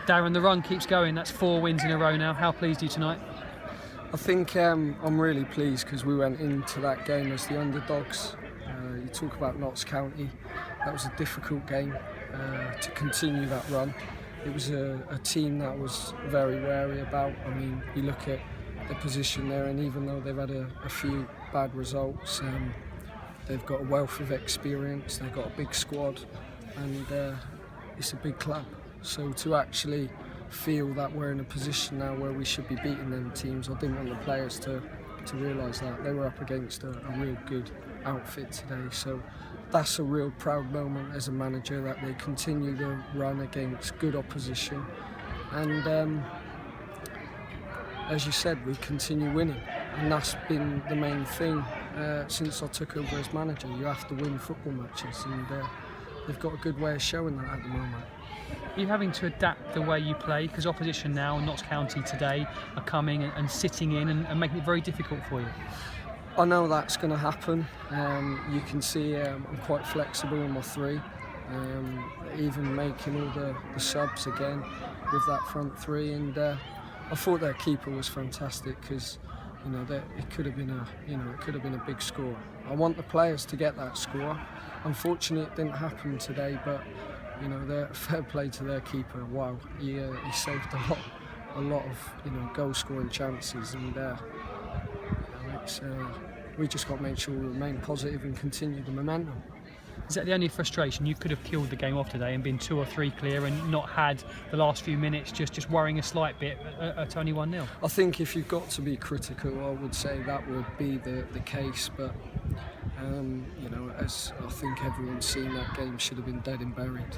Darren, the run keeps going. That's 4 wins in a row now. How pleased are you tonight? I think I'm really pleased because we went into that game as the underdogs. You talk about Notts County, that was a difficult game to continue that run. It was a team that was very wary about. I mean, you look at the position they're in, even though they've had a few bad results, they've got a wealth of experience, they've got a big squad, and it's a big club. So to actually feel that we're in a position now where we should be beating them teams, I didn't want the players to realise that. They were up against a real good outfit today. So that's a real proud moment as a manager, that they continue to run against good opposition. And as you said, we continue winning. And that's been the main thing since I took over as manager. You have to win football matches, and they've got a good way of showing that at the moment. Are you having to adapt the way you play? Because opposition now, Notts County today, are coming and sitting in and making it very difficult for you. I know that's going to happen. You can see I'm quite flexible in my three, even making all the subs again with that front three. And I thought their keeper was fantastic, because it could have been a big score. I want the players to get that score. Unfortunately, it didn't happen today, but they're fair play to their keeper. Wow, he saved a lot of goal scoring chances, and we just got to make sure we remain positive and continue the momentum. Is that the only frustration? You could have killed the game off today and been 2 or 3 clear and not had the last few minutes just worrying a slight bit at only 1-0. I think if you've got to be critical, I would say that would be the case, but as I think everyone's seen, that game should have been dead and buried.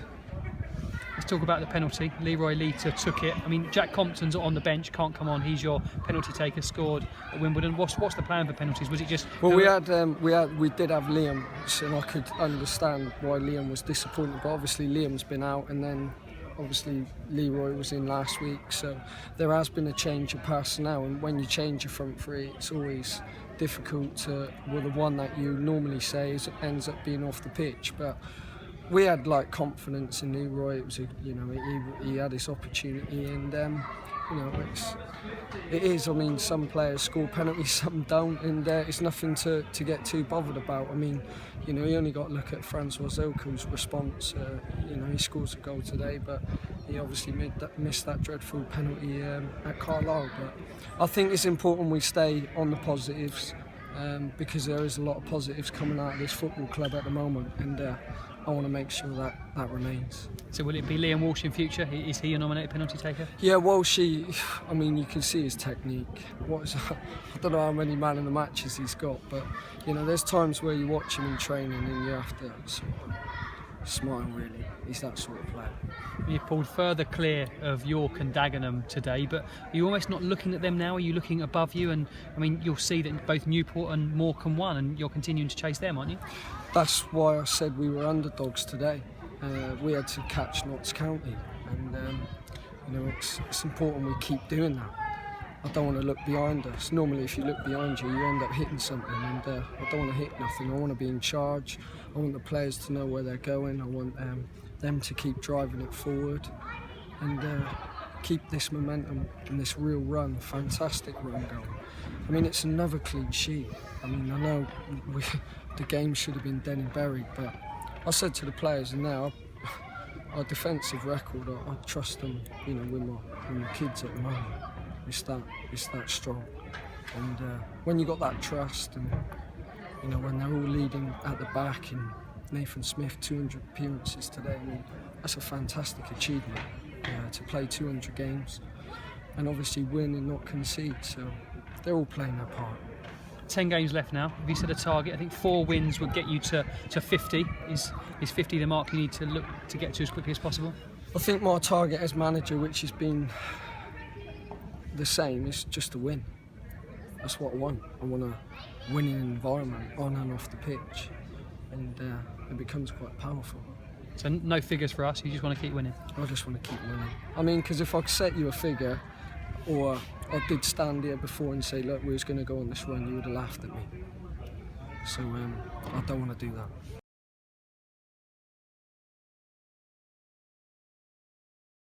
Let's talk about the penalty. Leroy Lita took it. I mean, Jack Compton's on the bench, can't come on. He's your penalty taker, scored at Wimbledon. What's the plan for penalties? Was it just? Well, we did have Liam, and I could understand why Liam was disappointed. But obviously Liam's been out, and then obviously Leroy was in last week. So there has been a change of personnel, and when you change your front three, it's always difficult to. Well, the one that you normally say ends up being off the pitch, but. We had confidence in Leroy. It was he had his opportunity, and it is. I mean, some players score penalties, some don't, and it's nothing to get too bothered about. I mean, you only got to look at Francois Zelko's response. He scores a goal today, but he obviously missed that dreadful penalty at Carlisle. But I think it's important we stay on the positives, because there is a lot of positives coming out of this football club at the moment, and I want to make sure that remains. So will it be Liam Walsh in future? Is he a nominated penalty taker? Yeah, Walshy, I mean, you can see his technique. I don't know how many man in the matches he's got, but there's times where you watch him in training and you have to sort of smile, really. He's that sort of player. You pulled further clear of York and Dagenham today, but are you almost not looking at them now? Are you looking above you? And I mean, you'll see that both Newport and Morecambe won, and you're continuing to chase them, aren't you? That's why I said we were underdogs today. We had to catch Notts County, and it's important we keep doing that. I don't want to look behind us. Normally, if you look behind you, you end up hitting something, and I don't want to hit nothing. I want to be in charge. I want the players to know where they're going. I want them to keep driving it forward, and keep this momentum and this real run, fantastic run going. I mean, it's another clean sheet. I mean, I know the game should have been dead and buried, but I said to the players, and now our defensive record, I trust them, with my kids at the moment. It's that strong, and when you got that trust, and when they're all leading at the back, and Nathan Smith 200 appearances today, I mean, that's a fantastic achievement to play 200 games, and obviously win and not concede. So they're all playing their part. 10 games left now. Have you set a target? I think 4 wins would get you to 50. Is 50 the mark you need to look to get to as quickly as possible? I think my target as manager, which has been the same, is just to win. That's what I want. I want a winning environment on and off the pitch, and it becomes quite powerful. So no figures for us, you just want to keep winning? I just want to keep winning. I mean, because if I set you a figure, or I did stand here before and say, look, we was going to go on this run, you would have laughed at me. So I don't want to do that.